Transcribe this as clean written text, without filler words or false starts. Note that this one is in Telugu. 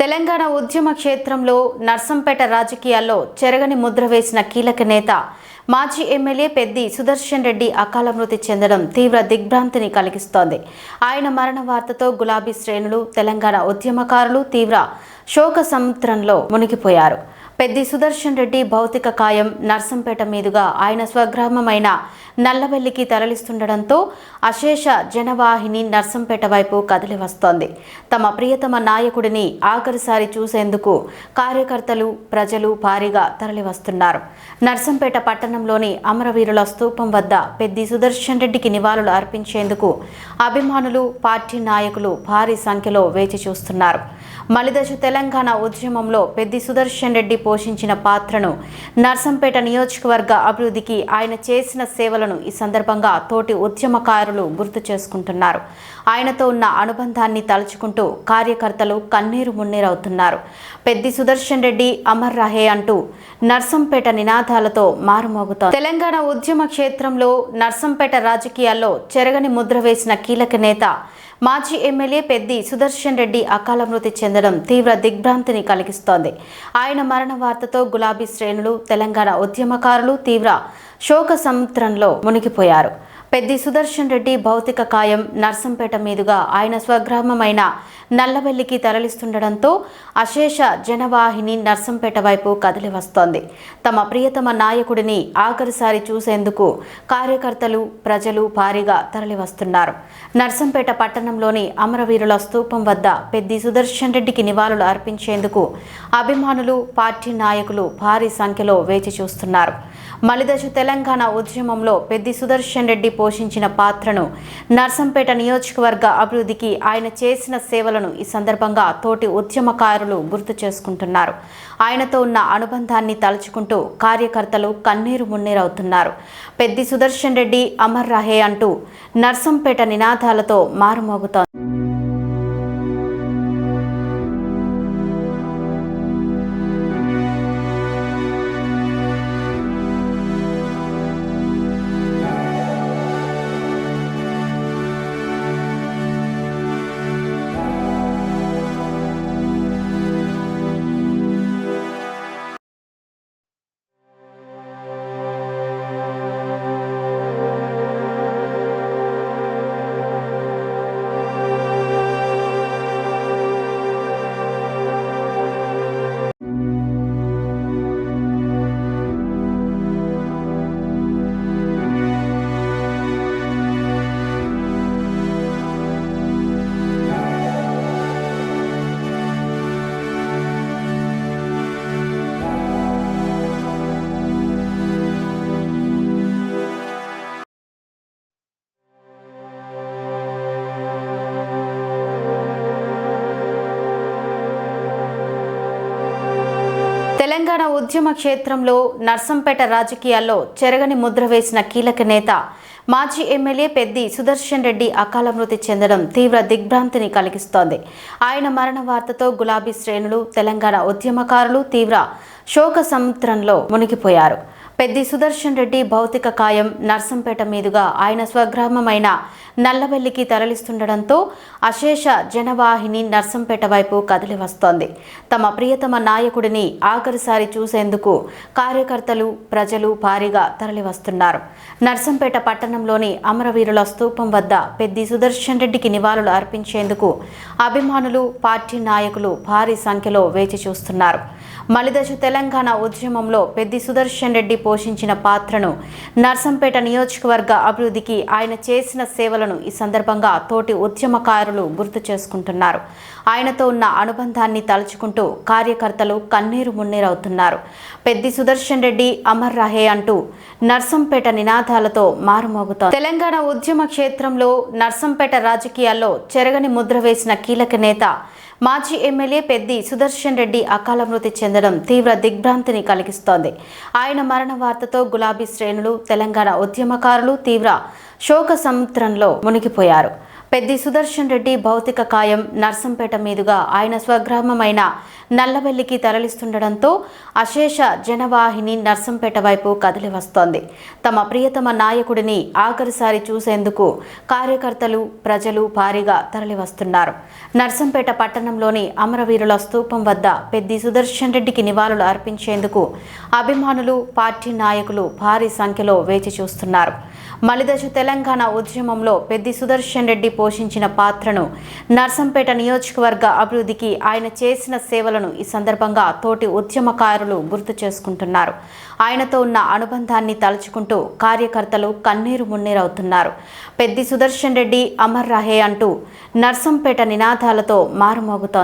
తెలంగాణ ఉద్యమ క్షేత్రంలో నర్సంపేట రాజకీయాల్లో చెరగని ముద్ర వేసిన కీలక నేత మాజీ ఎమ్మెల్యే పెద్ది సుదర్శన్ రెడ్డి అకాల మృతి చెందడం తీవ్ర దిగ్భ్రాంతిని కలిగిస్తోంది. ఆయన మరణ వార్తతో గులాబీ శ్రేణులు, తెలంగాణ ఉద్యమకారులు తీవ్ర శోక సముద్రంలో మునిగిపోయారు. పెద్ది సుదర్శన్ రెడ్డి భౌతిక కాయం నర్సంపేట మీదుగా ఆయన స్వగ్రామమైన నల్లవెల్లికి తరలిస్తుండటంతో అశేష జనవాహిని నర్సంపేట వైపు కదిలి వస్తోంది. తమ ప్రియతమ నాయకుడిని ఆఖరిసారి చూసేందుకు కార్యకర్తలు, ప్రజలు భారీగా తరలివస్తున్నారు. నర్సంపేట పట్టణంలోని అమరవీరుల స్తూపం వద్ద పెద్ది సుదర్శన్ రెడ్డికి నివాళులు అర్పించేందుకు అభిమానులు, పార్టీ నాయకులు భారీ సంఖ్యలో వేచి చూస్తున్నారు. మలిదశ తెలంగాణ ఉద్యమంలో పెద్ది సుదర్శన్ రెడ్డి పోషించిన పాత్రను, నర్సంపేట నియోజకవర్గ అభివృద్ధికి ఆయన చేసిన సేవలను ఈ సందర్భంగా తోటి ఉద్యమకారులు గుర్తు చేసుకుంటున్నారు. ఆయనతో ఉన్న అనుబంధాన్ని తలుచుకుంటూ కార్యకర్తలు కన్నీరు మున్నీరవుతున్నారు. పెద్ది సుదర్శన్ రెడ్డి అమర్ రహే అంటూ నర్సంపేట నినాదాలతో మారుమోగుతోంది. తెలంగాణ ఉద్యమ క్షేత్రంలో నర్సంపేట రాజకీయాల్లో చెరగని ముద్ర వేసిన కీలక నేత మాజీ ఎమ్మెల్యే పెద్ది సుదర్శన్ రెడ్డి అకాల మృతి చెందడం తీవ్ర దిగ్భ్రాంతిని కలిగిస్తోంది. ఆయన మరణ వార్తతో గులాబీ శ్రేణులు, తెలంగాణ ఉద్యమకారులు తీవ్ర శోక సముద్రంలో మునిగిపోయారు. పెద్ది సుదర్శన్ రెడ్డి భౌతిక కాయం నర్సంపేట మీదుగా ఆయన స్వగ్రామమైన నల్లవెల్లికి తరలిస్తుండటంతో అశేష జనవాహిని నర్సంపేట వైపు కదిలి వస్తోంది. తమ ప్రియతమ నాయకుడిని ఆఖరిసారి చూసేందుకు కార్యకర్తలు, ప్రజలు భారీగా తరలివస్తున్నారు. నర్సంపేట పట్టణంలోని అమరవీరుల స్తూపం వద్ద పెద్ది సుదర్శన్ రెడ్డికి నివాళులు అర్పించేందుకు అభిమానులు, పార్టీ నాయకులు భారీ సంఖ్యలో వేచి చూస్తున్నారు. మలిదశ తెలంగాణ ఉద్యమంలో పెద్ది సుదర్శన్ రెడ్డి పోషించిన పాత్రను, నర్సంపేట నియోజకవర్గ అభివృద్ధికి ఆయన చేసిన సేవలను ఈ సందర్భంగా తోటి ఉద్యమకారులు గుర్తు చేసుకుంటున్నారు. ఆయనతో ఉన్న అనుబంధాన్ని తలుచుకుంటూ కార్యకర్తలు కన్నీరు మున్నీరవుతున్నారు. పెద్ది సుదర్శన్ రెడ్డి అమర్ రహే అంటూ నర్సంపేట నినాదాలతో మారుమోగుతోంది. తెలంగాణ ఉద్యమ క్షేత్రంలో నర్సంపేట రాజకీయాల్లో చెరగని ముద్ర వేసిన కీలక నేత మాజీ ఎమ్మెల్యే పెద్ది సుదర్శన్ రెడ్డి అకాల మృతి చెందడం తీవ్ర దిగ్భ్రాంతిని కలిగిస్తోంది. ఆయన మరణ వార్తతో గులాబీ శ్రేణులు, తెలంగాణ ఉద్యమకారులు తీవ్ర శోక సముద్రంలో మునిగిపోయారు. పెద్ది సుదర్శన్ రెడ్డి భౌతిక కాయం నర్సంపేట మీదుగా ఆయన స్వగ్రామమైన నల్లవెల్లికి తరలిస్తుండటంతో అశేష జనవాహిని నర్సంపేట వైపు కదిలి వస్తోంది. తమ ప్రియతమ నాయకుడిని ఆఖరిసారి చూసేందుకు కార్యకర్తలు, ప్రజలు భారీగా తరలివస్తున్నారు. నర్సంపేట పట్టణంలోని అమరవీరుల స్తూపం వద్ద పెద్ది సుదర్శన్ రెడ్డికి నివాళులు అర్పించేందుకు అభిమానులు, పార్టీ నాయకులు భారీ సంఖ్యలో వేచి చూస్తున్నారు. మలిదశ తెలంగాణ ఉద్యమంలో పెద్ది సుదర్శన్ రెడ్డి పోషించిన పాత్రను, నర్సంపేట నియోజకవర్గ అభివృద్ధికి ఆయన చేసిన సేవలను ఈ సందర్భంగా తోటి ఉద్యమకారులు గుర్తు చేసుకుంటున్నారు. ఆయనతో ఉన్న అనుబంధాన్ని తలుచుకుంటూ కార్యకర్తలు కన్నీరు మున్నీరవుతున్నారు. పెద్ది సుదర్శన్ రెడ్డి అమర్ రహే అంటూ నర్సంపేట నినాదాలతో మారుమోగుతోంది. తెలంగాణ ఉద్యమ క్షేత్రంలో నర్సంపేట రాజకీయాల్లో చెరగని ముద్ర వేసిన కీలక నేత మాజీ ఎమ్మెల్యే పెద్ది సుదర్శన్ రెడ్డి అకాల మృతి చెందడం తీవ్ర దిగ్భ్రాంతిని కలిగిస్తోంది. ఆయన మరణ వార్తతో గులాబీ శ్రేణులు, తెలంగాణ ఉద్యమకారులు తీవ్ర శోక సముద్రంలో మునిగిపోయారు. పెద్ది సుదర్శన్ రెడ్డి భౌతిక కాయం నర్సంపేట మీదుగా ఆయన స్వగ్రామమైన నల్లవెల్లికి తరలిస్తుండటంతో అశేష జనవాహిని నర్సంపేట వైపు కదిలి వస్తోంది. తమ ప్రియతమ నాయకుడిని ఆఖరిసారి చూసేందుకు కార్యకర్తలు, ప్రజలు భారీగా తరలివస్తున్నారు. నర్సంపేట పట్టణంలోని అమరవీరుల స్తూపం వద్ద పెద్ది సుదర్శన్ రెడ్డికి నివాళులు అర్పించేందుకు అభిమానులు, పార్టీ నాయకులు భారీ సంఖ్యలో వేచి చూస్తున్నారు. మలిదశ తెలంగాణ ఉద్యమంలో పెద్ది సుదర్శన్ రెడ్డి పోషించిన పాత్రను, నర్సంపేట నియోజకవర్గ అభివృద్ధికి ఆయన చేసిన సేవలను ఈ సందర్భంగా తోటి ఉద్యమకారులు గుర్తు చేసుకుంటున్నారు. ఆయనతో ఉన్న అనుబంధాన్ని తలుచుకుంటూ కార్యకర్తలు కన్నీరు మున్నీరవుతున్నారు. పెద్ది సుదర్శన్ రెడ్డి అమర్ రహే అంటూ నర్సంపేట నినాదాలతో మారుమోగుతోంది.